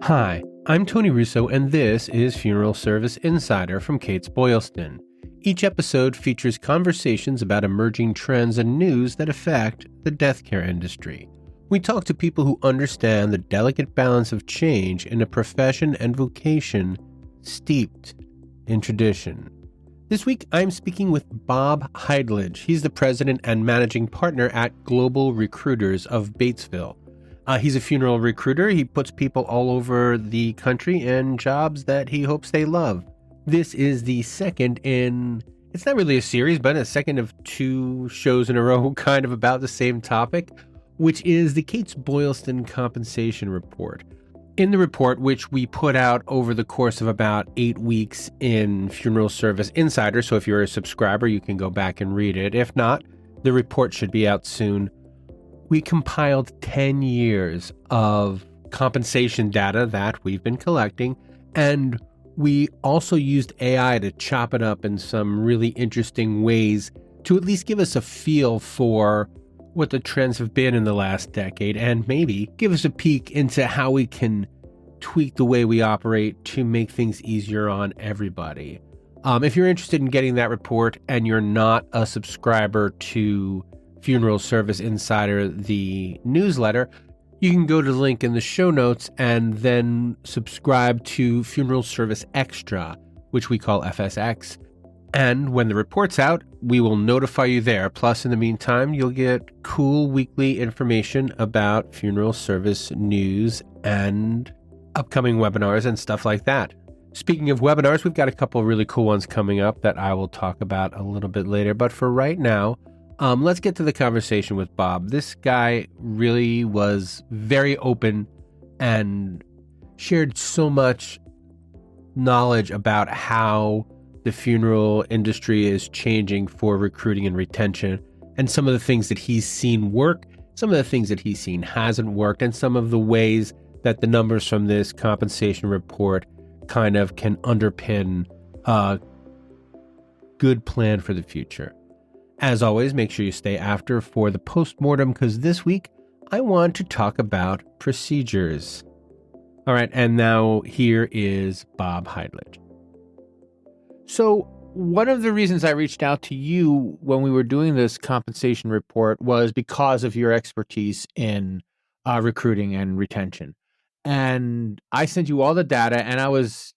Hi, I'm Tony Russo, and this is Funeral Service Insider from Kates-Boylston. Each episode features conversations about emerging trends and news that affect the death care industry. We talk to people who understand the delicate balance of change in a profession and vocation steeped in tradition. This week, I'm speaking with Bob Heidlage. He's the president and managing partner at Global Recruiters of Batesville. He's a funeral recruiter. He puts people all over the country in jobs that he hopes they love. This is the second in, it's not really a series, but a second of two shows in a row kind of about the same topic, which is the Kates-Boylston Compensation Report. In the report, which we put out over the course of about 8 weeks in Funeral Service Insider, so if you're a subscriber, you can go back and read it. If not, the report should be out soon. We compiled 10 years of compensation data that we've been collecting, and we also used AI to chop it up in some really interesting ways to at least give us a feel for what the trends have been in the last decade and maybe give us a peek into how we can tweak the way we operate to make things easier on everybody. If you're interested in getting that report and you're not a subscriber to Funeral Service Insider, the newsletter, you can go to the link in the show notes and then subscribe to Funeral Service Extra, which we call FSX. And when the report's out, we will notify you there. Plus, in the meantime, you'll get cool weekly information about funeral service news and upcoming webinars and stuff like that. Speaking of webinars, we've got a couple of really cool ones coming up that I will talk about a little bit later. But for right now, let's get to the conversation with Bob. This guy really was very open and shared so much knowledge about how the funeral industry is changing for recruiting and retention, and some of the things that he's seen work, some of the things that he's seen hasn't worked, and some of the ways that the numbers from this compensation report kind of can underpin a good plan for the future. As always, make sure you stay after for the postmortem, because this week I want to talk about procedures. All right, and now here is Bob Heidlage. So one of the reasons I reached out to you when we were doing this compensation report was because of your expertise in recruiting and retention. And I sent you all the data, and I was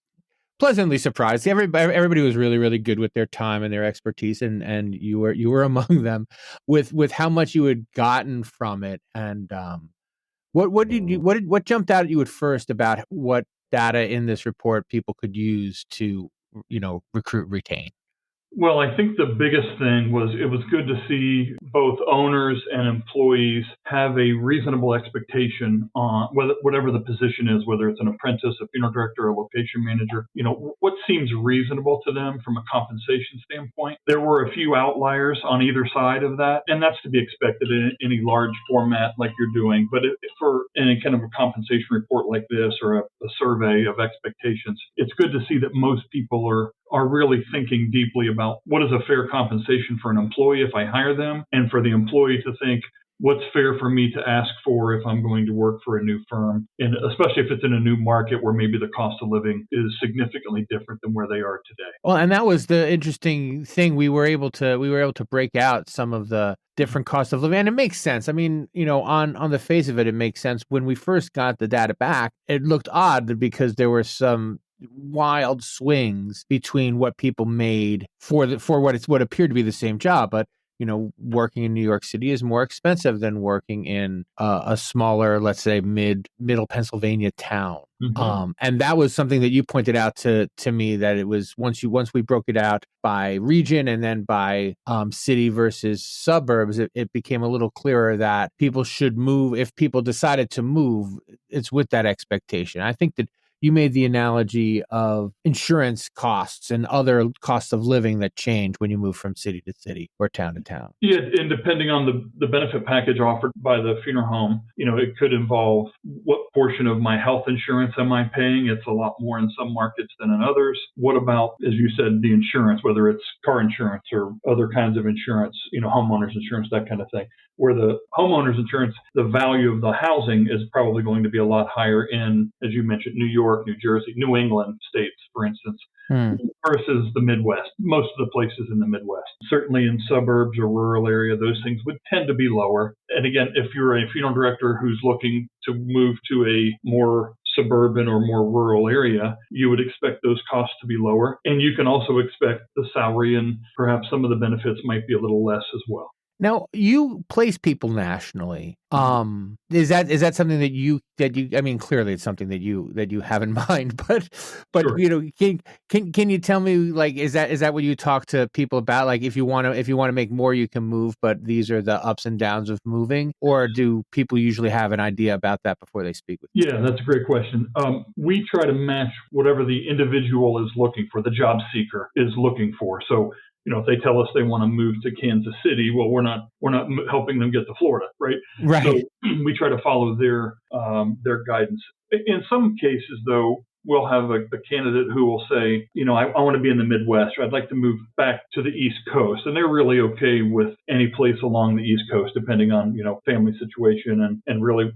pleasantly surprised. Everybody was really, really good with their time and their expertise, and you were among them with how much you had gotten from it. And what jumped out at you at first about what data in this report people could use to recruit, retain? Well, I think the biggest thing was it was good to see both owners and employees have a reasonable expectation on whatever the position is, whether it's an apprentice, a funeral director, a location manager, what seems reasonable to them from a compensation standpoint. There were a few outliers on either side of that, and that's to be expected in any large format like you're doing. But for any kind of a compensation report like this or a survey of expectations, it's good to see that most people are really thinking deeply about what is a fair compensation for an employee if I hire them, and for the employee to think, what's fair for me to ask for if I'm going to work for a new firm, and especially if it's in a new market where maybe the cost of living is significantly different than where they are today. Well, and that was the interesting thing. We were able to break out some of the different costs of living, and it makes sense. I mean, on the face of it, it makes sense. When we first got the data back, it looked odd because there were some wild swings between what people made for what appeared to be the same job. But working in New York City is more expensive than working in a smaller, let's say middle Pennsylvania town. Mm-hmm. And that was something that you pointed out to me, that it was once we broke it out by region and then by city versus suburbs, it became a little clearer that people should move. If people decided to move, it's with that expectation. I think that you made the analogy of insurance costs and other costs of living that change when you move from city to city or town to town. Yeah, and depending on the benefit package offered by the funeral home, it could involve what portion of my health insurance am I paying? It's a lot more in some markets than in others. What about, as you said, the insurance, whether it's car insurance or other kinds of insurance, homeowners insurance, that kind of thing, where the homeowners insurance, the value of the housing is probably going to be a lot higher in, as you mentioned, New York, New Jersey, New England states, for instance, versus the Midwest, most of the places in the Midwest. Certainly in suburbs or rural area, those things would tend to be lower. And again, if you're a funeral director who's looking to move to a more suburban or more rural area, you would expect those costs to be lower. And you can also expect the salary and perhaps some of the benefits might be a little less as well. Now, you place people nationally. Is that something that you I mean, clearly it's something that you have in mind, but Sure. can you tell me, like, is that what you talk to people about? Like, if you want to make more, you can move, but these are the ups and downs of moving, or do people usually have an idea about that before they speak with you? Yeah, that's a great question. We try to match whatever the individual is looking for, the job seeker is looking for. So, if they tell us they want to move to Kansas City, well, we're not helping them get to Florida, right? Right. So we try to follow their guidance. In some cases, though, we'll have a candidate who will say, I want to be in the Midwest, or I'd like to move back to the East Coast. And they're really okay with any place along the East Coast, depending on, family situation and really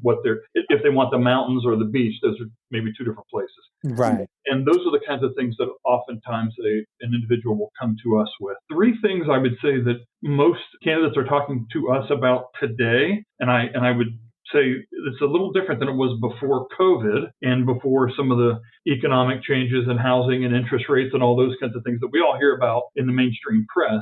if they want the mountains or the beach, those are maybe two different places. Right. And those are the kinds of things that oftentimes an individual will come to us with. Three things I would say that most candidates are talking to us about today, and I would say it's a little different than it was before COVID and before some of the economic changes in housing and interest rates and all those kinds of things that we all hear about in the mainstream press.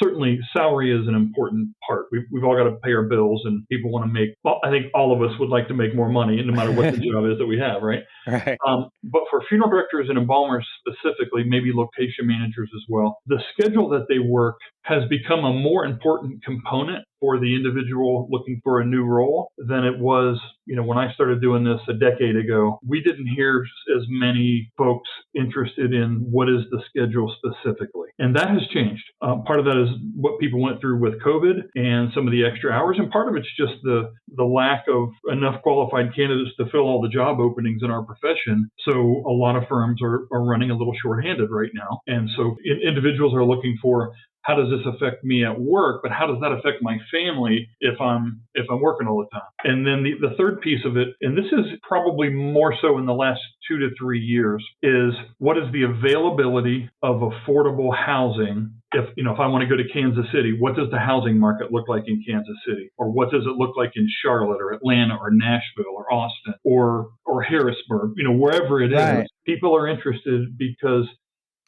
Certainly, salary is an important part. We've all got to pay our bills, and people want to make. Well, I think all of us would like to make more money, no matter what the job is that we have, right? Right. But for funeral directors and embalmers specifically, maybe location managers as well, the schedule that they work has become a more important component for the individual looking for a new role than it was, when I started doing this a decade ago. We didn't hear as many folks interested in what is the schedule specifically. And that has changed. Part of that is what people went through with COVID and some of the extra hours. And part of it's just the lack of enough qualified candidates to fill all the job openings in our profession. So a lot of firms are running a little shorthanded right now. And so individuals are looking for, how does this affect me at work, but how does that affect my family if I'm working all the time? And then the third piece of it, and this is probably more so in the last 2 to 3 years, is what is the availability of affordable housing? If I want to go to Kansas City, what does the housing market look like in Kansas City? Or what does it look like in Charlotte or Atlanta or Nashville or Austin or Harrisburg, wherever it is? People are interested because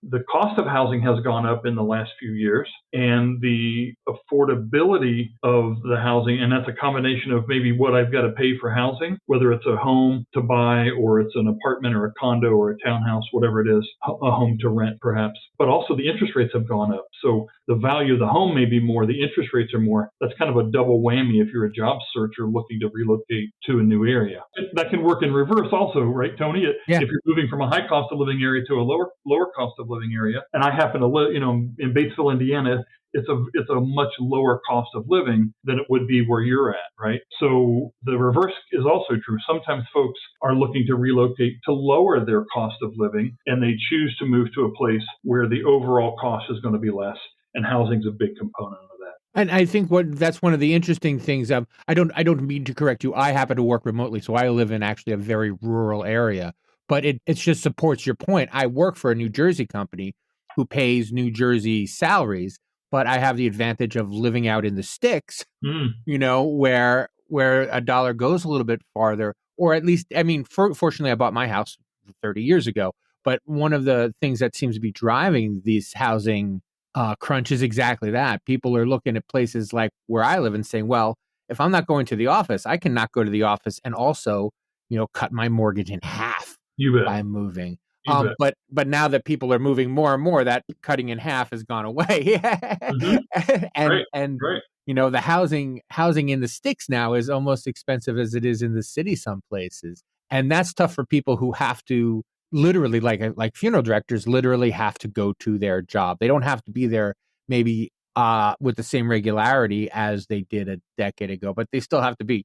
the cost of housing has gone up in the last few years, and the affordability of the housing, and that's a combination of maybe what I've got to pay for housing, whether it's a home to buy or it's an apartment or a condo or a townhouse, whatever it is, a home to rent perhaps. But also the interest rates have gone up. So the value of the home may be more, the interest rates are more. That's kind of a double whammy if you're a job searcher looking to relocate to a new area. That can work in reverse also, right, Tony? Yeah. If you're moving from a high cost of living area to a lower cost of living area, and I happen to live, in Batesville, Indiana, it's a much lower cost of living than it would be where you're at, right? So the reverse is also true. Sometimes folks are looking to relocate to lower their cost of living, and they choose to move to a place where the overall cost is going to be less, and housing's a big component of that. And I think that's one of the interesting things. I don't mean to correct you. I happen to work remotely, so I live in actually a very rural area. But it just supports your point. I work for a New Jersey company who pays New Jersey salaries, but I have the advantage of living out in the sticks, where a dollar goes a little bit farther, or at least, I mean, fortunately, I bought my house 30 years ago. But one of the things that seems to be driving these housing crunch is exactly that. People are looking at places like where I live and saying, well, if I'm not going to the office, I can not go to the office and also, cut my mortgage in half by moving. But now that people are moving more and more, that cutting in half has gone away. And the housing in the sticks now is almost expensive as it is in the city some places. And that's tough for people who have to literally, like funeral directors, literally have to go to their job. They don't have to be there maybe with the same regularity as they did a decade ago, but they still have to be,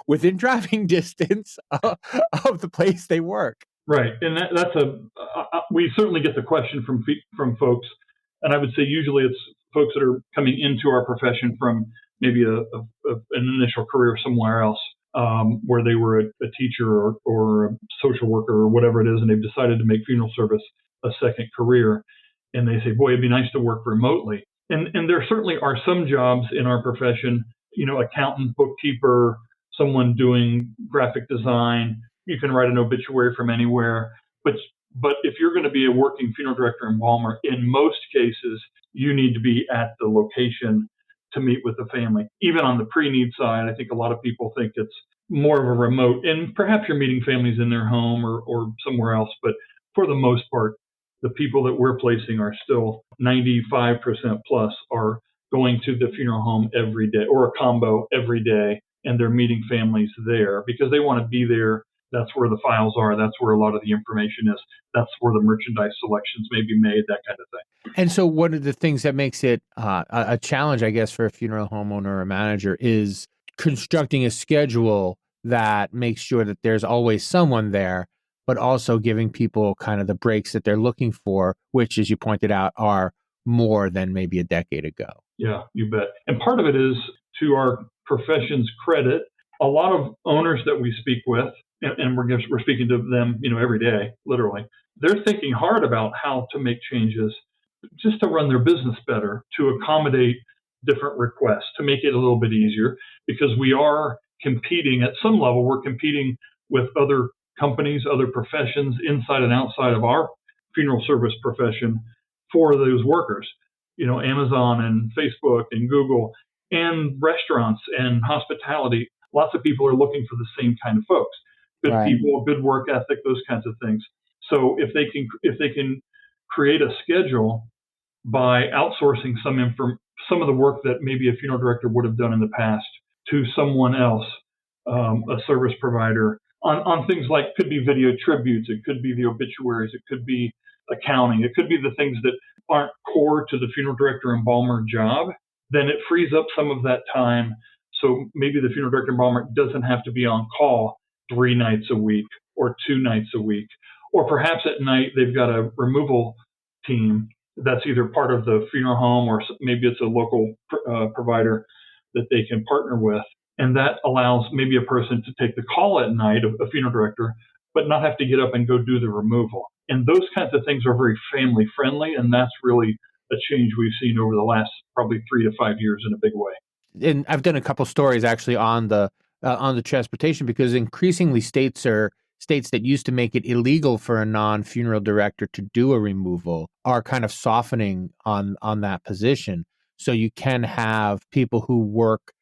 within driving distance of the place they work. Right, and we certainly get the question from folks, and I would say usually it's folks that are coming into our profession from maybe an initial career somewhere else, where they were a teacher or a social worker or whatever it is, and they've decided to make funeral service a second career, and they say, "Boy, it'd be nice to work remotely." And there certainly are some jobs in our profession, accountant, bookkeeper, someone doing graphic design. You can write an obituary from anywhere. But if you're going to be a working funeral director and embalmer, in most cases, you need to be at the location to meet with the family. Even on the pre-need side, I think a lot of people think it's more of a remote, and perhaps you're meeting families in their home or somewhere else. But for the most part, the people that we're placing are still 95% plus are going to the funeral home every day, or a combo every day, and they're meeting families there because they want to be there. That's where the files are. That's where a lot of the information is. That's where the merchandise selections may be made, that kind of thing. And so one of the things that makes it a challenge, I guess, for a funeral homeowner or manager is constructing a schedule that makes sure that there's always someone there, but also giving people kind of the breaks that they're looking for, which, as you pointed out, are more than maybe a decade ago. Yeah, you bet. And part of it is, to our profession's credit, a lot of owners that we speak with, and we're speaking to them, every day, literally, they're thinking hard about how to make changes just to run their business better, to accommodate different requests, to make it a little bit easier, because we are competing at some level. We're competing with other companies, other professions inside and outside of our funeral service profession for those workers. Amazon and Facebook and Google and restaurants and hospitality. Lots of people are looking for the same kind of folks. Good Right. people, good work ethic, those kinds of things. So if they can create a schedule by outsourcing some of the work that maybe a funeral director would have done in the past to someone else, a service provider, on things like, could be video tributes, it could be the obituaries, it could be accounting, it could be the things that aren't core to the funeral director embalmer job, then it frees up some of that time. So maybe the funeral director embalmer doesn't have to be on call 3 nights a week or 2 nights a week. Or perhaps at night they've got a removal team that's either part of the funeral home or maybe it's a local provider that they can partner with. And that allows maybe a person to take the call at night, a funeral director, but not have to get up and go do the removal. And those kinds of things are very family friendly. And that's really a change we've seen over the last probably 3 to 5 years in a big way. And I've done a couple stories actually on the transportation, because increasingly states that used to make it illegal for a non-funeral director to do a removal are kind of softening on that position. So you can have people who work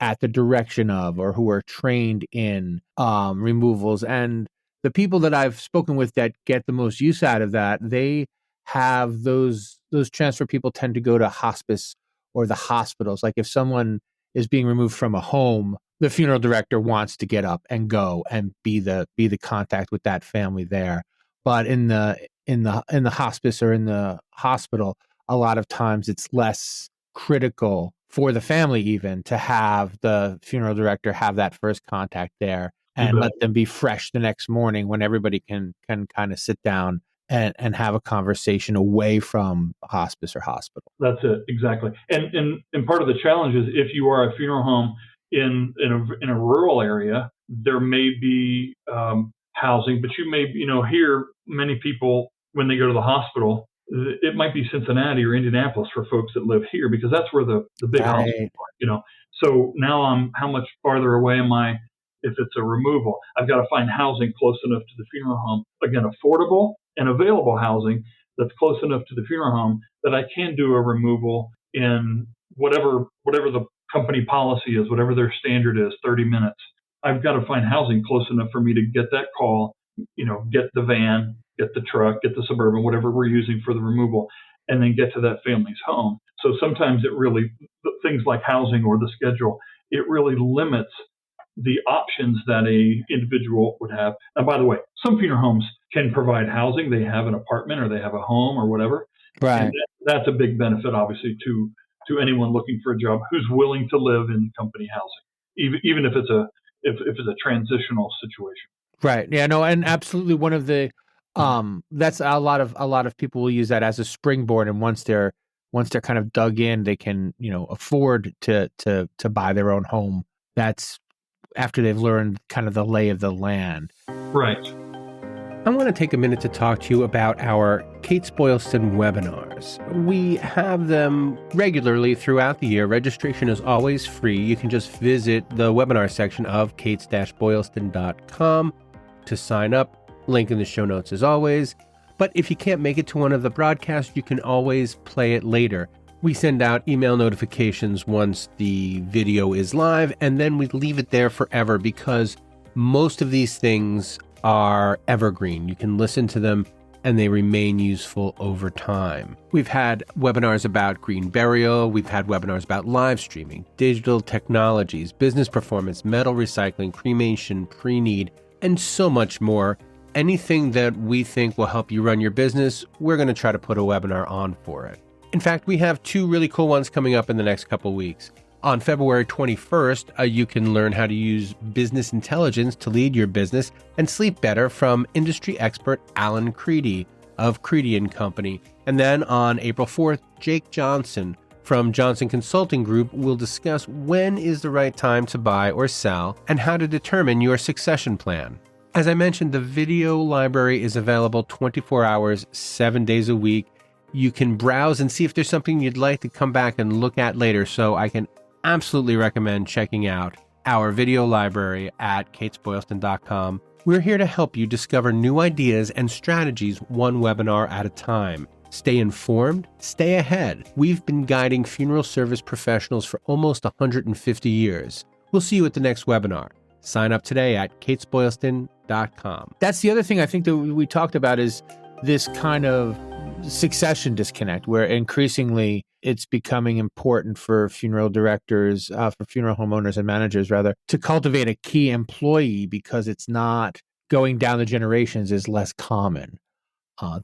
at the direction of or who are trained in removals. And the people that I've spoken with that get the most use out of that, they have those transfer people tend to go to hospice or the hospitals. Like if someone is being removed from a home, the funeral director wants to get up and go and be the contact with that family there. But in the hospice or in the hospital, a lot of times it's less critical for the family even to have the funeral director have that first contact there and let them be fresh the next morning when everybody can kind of sit down and have a conversation away from hospice or hospital. That's it, exactly. And part of the challenge is, if you are a funeral home in a rural area, there may be housing, but you may hear many people when they go to the hospital. It might be Cincinnati or Indianapolis for folks that live here, because that's where the big hospitals are. So now how much farther away am I if it's a removal? I've got to find housing close enough to the funeral home. Again, affordable and available housing that's close enough to the funeral home that I can do a removal in whatever the company policy is, whatever their standard is, 30 minutes. I've got to find housing close enough for me to get that call, get the van, get the truck, get the Suburban, whatever we're using for the removal, and then get to that family's home. So sometimes things like housing or the schedule, it really limits the options that a individual would have. And by the way, some funeral homes can provide housing. They have an apartment or they have a home or whatever. Right. And that's a big benefit, obviously, to anyone looking for a job who's willing to live in company housing, even if it's a transitional situation. Right. Yeah, no, and absolutely one of the that's a lot of people will use that as a springboard, and once they're kind of dug in, they can, afford to buy their own home. That's after they've learned kind of the lay of the land. Right. I want to take a minute to talk to you about our Kates-Boylston webinars. We have them regularly throughout the year. Registration is always free. You can just visit the webinar section of kates-boylston.com to sign up. Link in the show notes as always. But if you can't make it to one of the broadcasts, you can always play it later. We send out email notifications once the video is live, and then we leave it there forever because most of these things are evergreen. You can listen to them and they remain useful over time. We've had webinars about green burial. We've had webinars about live streaming, digital technologies, business performance, metal recycling, cremation, pre-need, and so much more. Anything that we think will help you run your business, we're going to try to put a webinar on for it. In fact, we have 2 really cool ones coming up in the next couple weeks. On February 21st, you can learn how to use business intelligence to lead your business and sleep better from industry expert Alan Creedy of Creedy & Company. And then on April 4th, Jake Johnson from Johnson Consulting Group will discuss when is the right time to buy or sell and how to determine your succession plan. As I mentioned, the video library is available 24 hours, 7 days a week. You can browse and see if there's something you'd like to come back and look at later, so I can absolutely recommend checking out our video library at kates-boylston.com. We're here to help you discover new ideas and strategies one webinar at a time. Stay informed, stay ahead. We've been guiding funeral service professionals for almost 150 years. We'll see you at the next webinar. Sign up today at kates-boylston.com. That's the other thing I think that we talked about is this kind of succession disconnect where increasingly it's becoming important for funeral directors, for funeral homeowners and managers rather, to cultivate a key employee because it's not going down the generations is less common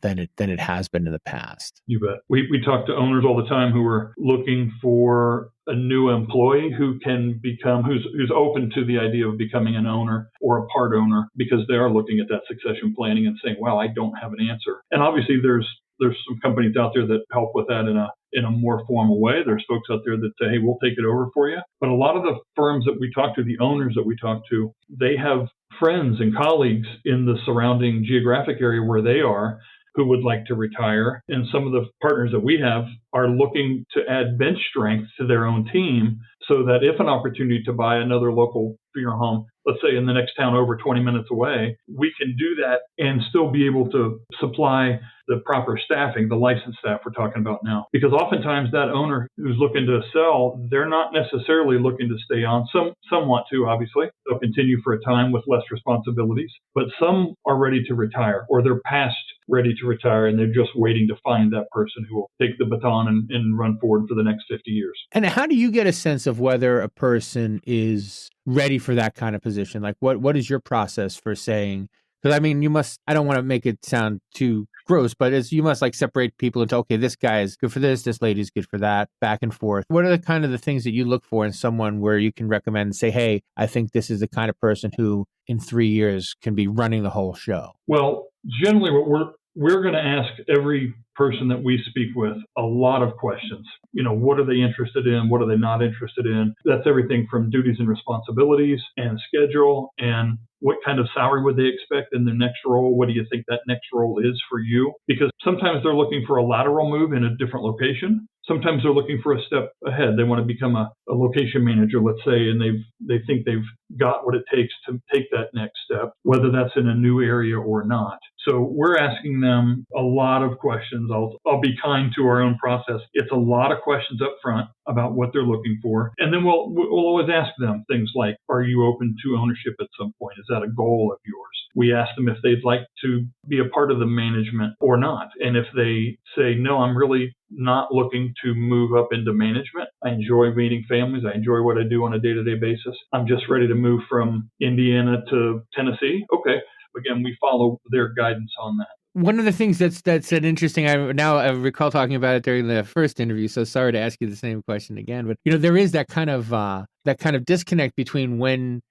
than it has been in the past. You bet. We talk to owners all the time who are looking for a new employee who can become, who's open to the idea of becoming an owner or a part owner because they are looking at that succession planning and saying, wow, I don't have an answer. And obviously there's some companies out there that help with that in a more formal way. There's folks out there that say, hey, we'll take it over for you. But a lot of the firms that we talk to, the owners that we talk to, they have friends and colleagues in the surrounding geographic area where they are who would like to retire. And some of the partners that we have are looking to add bench strength to their own team so that if an opportunity to buy another local funeral home, let's say in the next town over 20 minutes away, we can do that and still be able to supply the proper staffing, the licensed staff we're talking about now. Because oftentimes that owner who's looking to sell, they're not necessarily looking to stay on. Some want to, obviously. They'll continue for a time with less responsibilities. But some are ready to retire or they're past ready to retire and they're just waiting to find that person who will take the baton and run forward for the next 50 years. And how do you get a sense of whether a person is ready for that kind of position? Like what is your process for saying, because I mean, I don't want to make it sound too gross, but you must like separate people into, okay, this guy is good for this lady's good for that, back and forth. What are the kind of the things that you look for in someone where you can recommend and say, hey, I think this is the kind of person who in 3 years can be running the whole show? Well, generally what we're going to ask every person that we speak with a lot of questions. What are they interested in? What are they not interested in? That's everything from duties and responsibilities and schedule and what kind of salary would they expect in their next role? What do you think that next role is for you? Because sometimes they're looking for a lateral move in a different location. Sometimes they're looking for a step ahead. They want to become a location manager, let's say, and they think they've got what it takes to take that next step, whether that's in a new area or not. So we're asking them a lot of questions. I'll be kind to our own process. It's a lot of questions up front about what they're looking for. And then we'll always ask them things like, are you open to ownership at some point? Is that a goal of yours? we ask them if they'd like to be a part of the management or not. And if they say, no, I'm really not looking to move up into management. I enjoy meeting families. I enjoy what I do on a day-to-day basis. I'm just ready to move from Indiana to Tennessee. Okay. Again, we follow their guidance on that. One of the things that's an interesting, I recall talking about it during the first interview, so sorry to ask you the same question again, but there is that kind of disconnect between when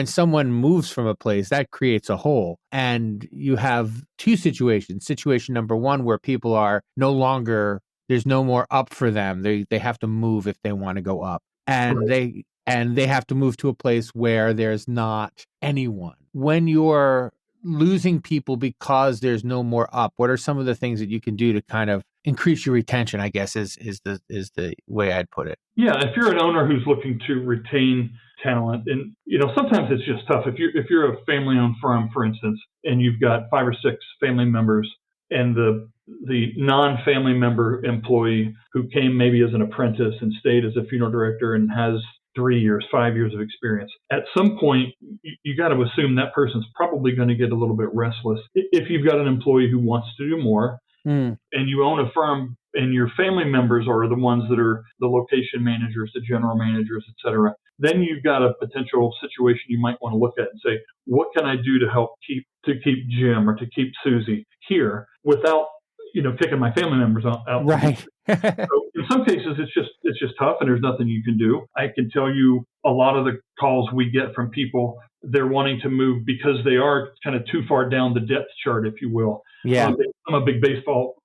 someone moves from a place, that creates a hole, and you have two situations. Situation number one, where people are no longer, there's no more up for them. They have to move if they want to go up, and Right. they have to move to a place where there's not anyone. When you're losing people because there's no more up, what are some of the things that you can do to kind of increase your retention, I guess is the way I'd put it? Yeah, if you're an owner who's looking to retain talent, and sometimes it's just tough. If you're a family-owned firm, for instance, and you've got 5 or 6 family members, and the non-family member employee who came maybe as an apprentice and stayed as a funeral director and has 3 years, 5 years of experience. At some point, you got to assume that person's probably going to get a little bit restless. If you've got an employee who wants to do more, and you own a firm and your family members are the ones that are the location managers, the general managers, et cetera, then you've got a potential situation you might want to look at and say, what can I do to help keep Jim or to keep Susie here without kicking my family members out? Right. So in some cases, it's just tough, and there's nothing you can do. I can tell you a lot of the calls we get from people, they're wanting to move because they are kind of too far down the depth chart, if you will. Yeah. I'm a big baseball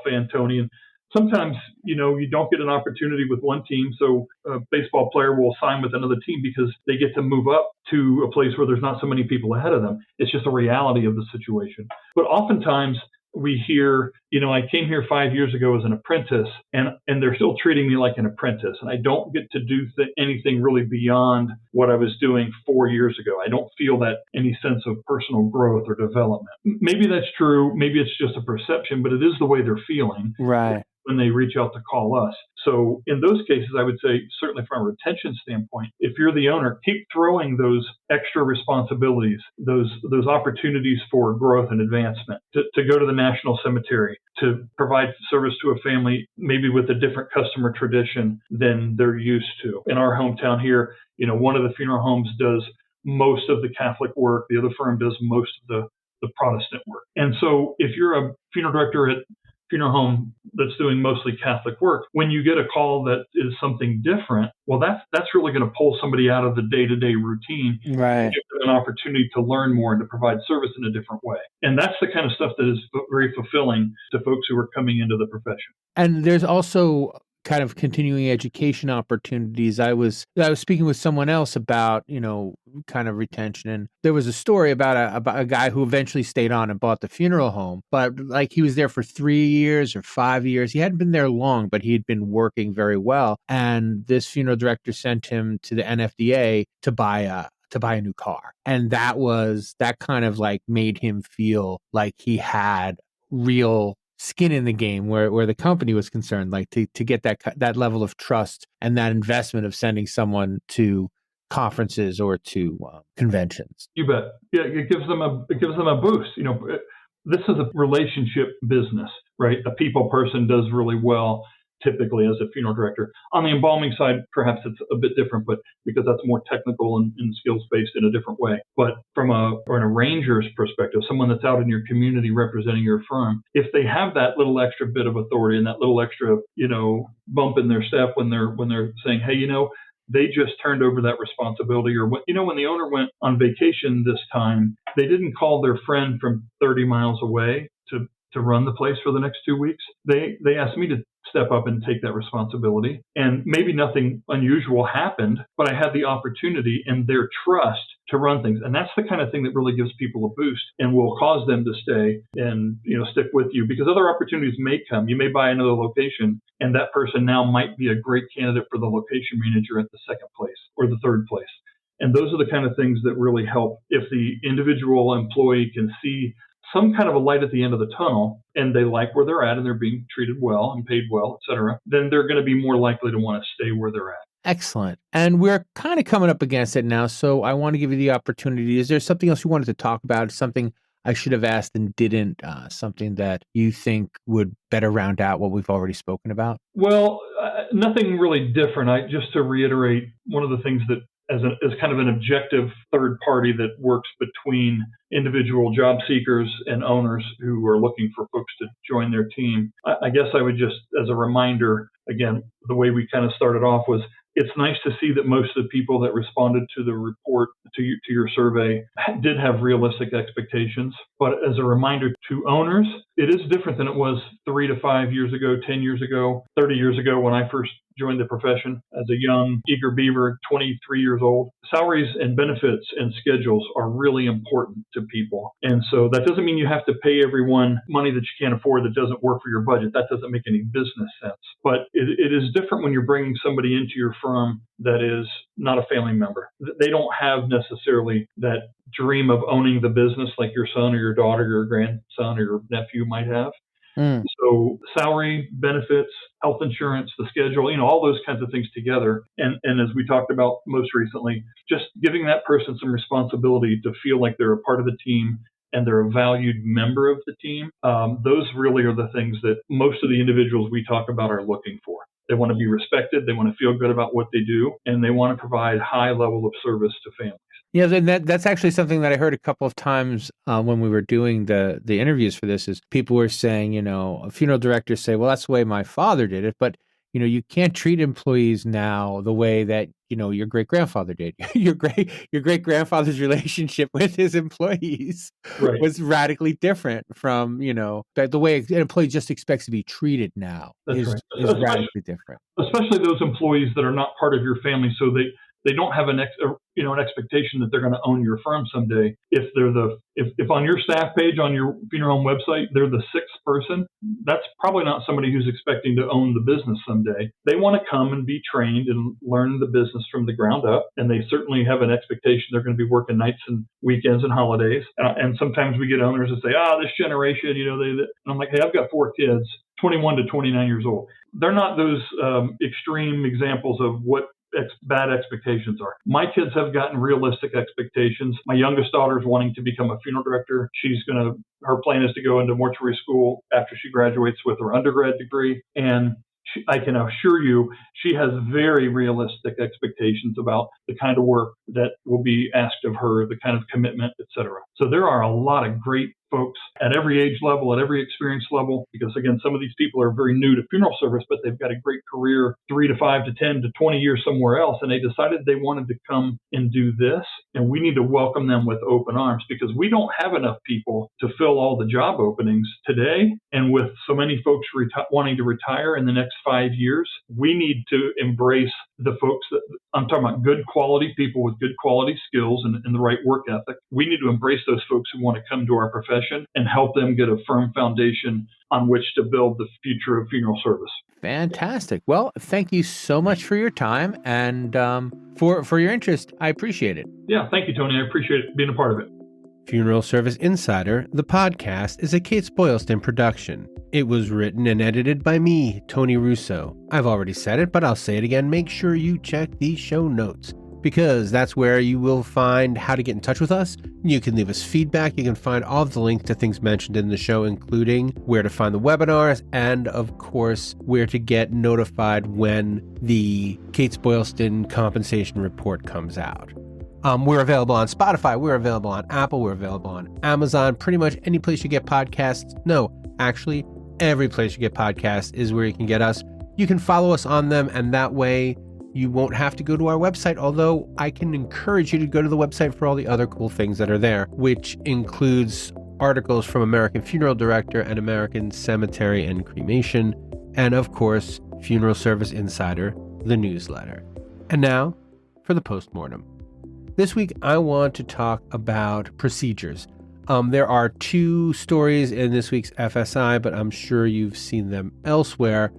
fan, Tony, and sometimes you don't get an opportunity with one team, so a baseball player will sign with another team because they get to move up to a place where there's not so many people ahead of them. It's just a reality of the situation. But oftentimes we hear, I came here 5 years ago as an apprentice, and they're still treating me like an apprentice, and I don't get to do anything really beyond what I was doing 4 years ago. I don't feel that any sense of personal growth or development. Maybe that's true. Maybe it's just a perception, but it is the way they're feeling. Right. When they reach out to call us. So in those cases, I would say, certainly from a retention standpoint, if you're the owner, keep throwing those extra responsibilities, those opportunities for growth and advancement, to go to the National Cemetery, to provide service to a family, maybe with a different customer tradition than they're used to. In our hometown here, one of the funeral homes does most of the Catholic work. The other firm does most of the Protestant work. And so if you're a funeral director at funeral home that's doing mostly Catholic work, when you get a call that is something different, well, that's really going to pull somebody out of the day-to-day routine, Right. give them an opportunity to learn more and to provide service in a different way. And that's the kind of stuff that is very fulfilling to folks who are coming into the profession. And there's also kind of continuing education opportunities. I was speaking with someone else about, kind of retention, and there was a story about a guy who eventually stayed on and bought the funeral home, but like he was there for 3 years or 5 years. He hadn't been there long, but he had been working very well. And this funeral director sent him to the NFDA to buy a new car. And that kind of like made him feel like he had real skin in the game where the company was concerned, like to get that level of trust and that investment of sending someone to conferences or to conventions. You bet. Yeah, it gives them a boost. This is a relationship business, right? A people person does really well typically as a funeral director. On the embalming side, perhaps it's a bit different, but because that's more technical and skills based in a different way. But from an arranger's perspective, someone that's out in your community representing your firm, if they have that little extra bit of authority and that little extra, bump in their step when they're saying, hey, they just turned over that responsibility, or when the owner went on vacation this time, they didn't call their friend from 30 miles away to run the place for the next 2 weeks. They asked me to step up and take that responsibility. And maybe nothing unusual happened, but I had the opportunity and their trust to run things. And that's the kind of thing that really gives people a boost and will cause them to stay and stick with you, because other opportunities may come. You may buy another location, and that person now might be a great candidate for the location manager at the second place or the third place. And those are the kind of things that really help. If the individual employee can see some kind of a light at the end of the tunnel, and they like where they're at and they're being treated well and paid well, et cetera, then they're going to be more likely to want to stay where they're at. Excellent. And we're kind of coming up against it now, so I want to give you the opportunity. Is there something else you wanted to talk about? Something I should have asked and didn't? Something that you think would better round out what we've already spoken about? Well, nothing really different. Just to reiterate, one of the things that as kind of an objective third party that works between individual job seekers and owners who are looking for folks to join their team. I guess I would just, as a reminder, again, the way we kind of started off was, it's nice to see that most of the people that responded to the report, to your survey, did have realistic expectations. But as a reminder to owners, it is different than it was 3 to 5 years ago, 10 years ago, 30 years ago when I first joined the profession as a young, eager beaver, 23 years old. Salaries and benefits and schedules are really important to people. And so that doesn't mean you have to pay everyone money that you can't afford that doesn't work for your budget. That doesn't make any business sense. But it is different when you're bringing somebody into your firm that is not a family member. They don't have necessarily that dream of owning the business like your son or your daughter, your grandson or your nephew might have. So salary, benefits, health insurance, the schedule, all those kinds of things together. And as we talked about most recently, just giving that person some responsibility to feel like they're a part of the team and they're a valued member of the team. Those really are the things that most of the individuals we talk about are looking for. They want to be respected. They want to feel good about what they do, and they want to provide high level of service to families. Yeah, and that's actually something that I heard a couple of times when we were doing the interviews for this. Is people were saying, funeral directors say, "Well, that's the way my father did it," but you can't treat employees now the way that your great grandfather did. Your great grandfather's relationship with his employees was radically different from the way an employee just expects to be treated now. Is radically different. Especially those employees that are not part of your family, so they don't have an expectation that they're going to own your firm someday. If they're if on your staff page on your funeral home website they're the sixth person, that's probably not somebody who's expecting to own the business someday. They want to come and be trained and learn the business from the ground up, and they certainly have an expectation they're going to be working nights and weekends and holidays. And sometimes we get owners that say, this generation, and I'm like, hey, I've got 4 kids, 21 to 29 years old. They're not those extreme examples of what bad expectations are. My kids have gotten realistic expectations. My youngest daughter is wanting to become a funeral director. Her plan is to go into mortuary school after she graduates with her undergrad degree. And I can assure you, she has very realistic expectations about the kind of work that will be asked of her, the kind of commitment, et cetera. So there are a lot of great folks at every age level, at every experience level, because again, some of these people are very new to funeral service, but they've got a great career, 3 to 5 to 10 to 20 years somewhere else. And they decided they wanted to come and do this. And we need to welcome them with open arms, because we don't have enough people to fill all the job openings today. And with so many folks wanting to retire in the next 5 years, we need to embrace the folks that I'm talking about, good quality people with good quality skills and the right work ethic. We need to embrace those folks who want to come to our profession and help them get a firm foundation on which to build the future of funeral service. Fantastic. Well, thank you so much for your time and for your interest. I appreciate it. Yeah, thank you, Tony. I appreciate being a part of it. Funeral Service Insider, the podcast, is a Kates-Boylston production. It was written and edited by me, Tony Russo. I've already said it, but I'll say it again. Make sure you check the show notes, because that's where you will find how to get in touch with us. You can leave us feedback. You can find all of the links to things mentioned in the show, including where to find the webinars and, of course, where to get notified when the Kates-Boylston compensation report comes out. We're available on Spotify. We're available on Apple. We're available on Amazon. Pretty much any place you get podcasts. No, actually, every place you get podcasts is where you can get us. You can follow us on them, and that way you won't have to go to our website, although I can encourage you to go to the website for all the other cool things that are there, which includes articles from American Funeral Director and American Cemetery and Cremation, and of course, Funeral Service Insider, the newsletter. And now for the postmortem. This week, I want to talk about procedures. There are 2 stories in this week's FSI, but I'm sure you've seen them elsewhere,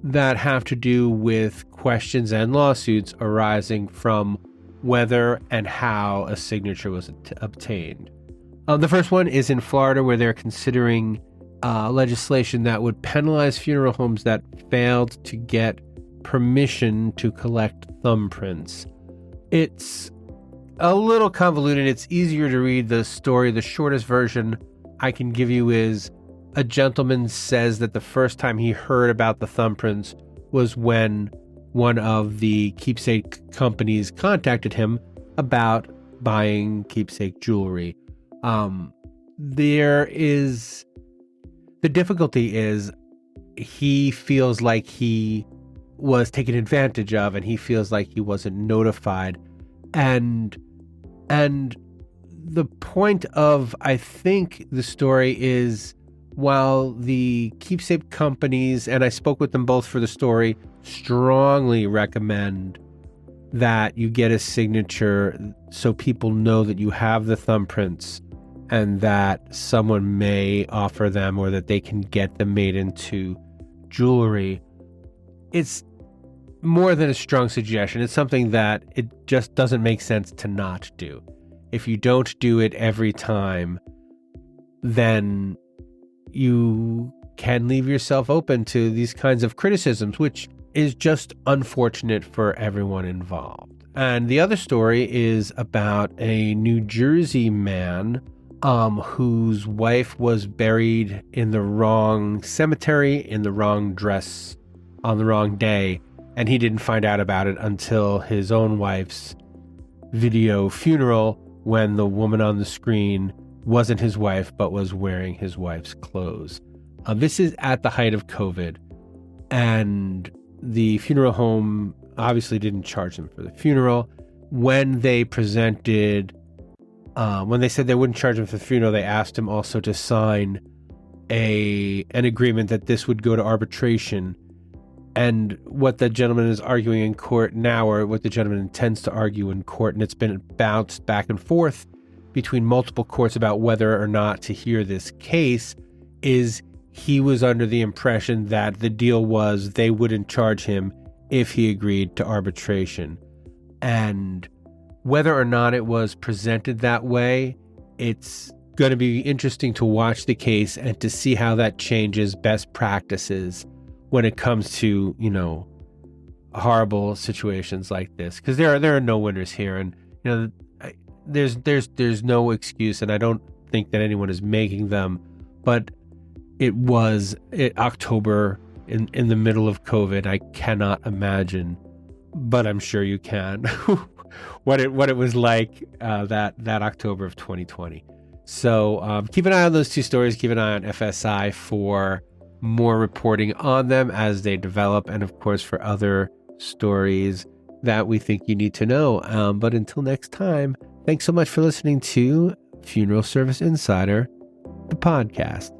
that have to do with questions and lawsuits arising from whether and how a signature was obtained. The first one is in Florida, where they're considering legislation that would penalize funeral homes that failed to get permission to collect thumbprints. It's a little convoluted. It's easier to read the story. The shortest version I can give you is a gentleman says that the first time he heard about the thumbprints was when one of the keepsake companies contacted him about buying keepsake jewelry. The difficulty is he feels like he was taken advantage of, and he feels like he wasn't notified. And the point of, I think, the story is, while the keepsake companies, and I spoke with them both for the story, strongly recommend that you get a signature so people know that you have the thumbprints and that someone may offer them or that they can get them made into jewelry. It's more than a strong suggestion. It's something that it just doesn't make sense to not do. If you don't do it every time, then you can leave yourself open to these kinds of criticisms, which is just unfortunate for everyone involved. And the other story is about a New Jersey man whose wife was buried in the wrong cemetery, in the wrong dress, on the wrong day, and he didn't find out about it until his own wife's video funeral, when the woman on the screen wasn't his wife but was wearing his wife's clothes. This is at the height of COVID, and the funeral home obviously didn't charge him for the funeral. When they presented, when they said they wouldn't charge him for the funeral, they asked him also to sign an agreement that this would go to arbitration. And what the gentleman is arguing in court now, or what the gentleman intends to argue in court, and it's been bounced back and forth between multiple courts about whether or not to hear this case, is he was under the impression that the deal was they wouldn't charge him if he agreed to arbitration. And whether or not it was presented that way, it's going to be interesting to watch the case and to see how that changes best practices when it comes to, horrible situations like this. Because there are no winners here, and there's no excuse, and I don't think that anyone is making them. But it was October in the middle of COVID. I cannot imagine, but I'm sure you can, what it was like that October of 2020. So keep an eye on those two stories. Keep an eye on FSI for more reporting on them as they develop, and of course for other stories that we think you need to know. But until next time, thanks so much for listening to Funeral Service Insider, the podcast.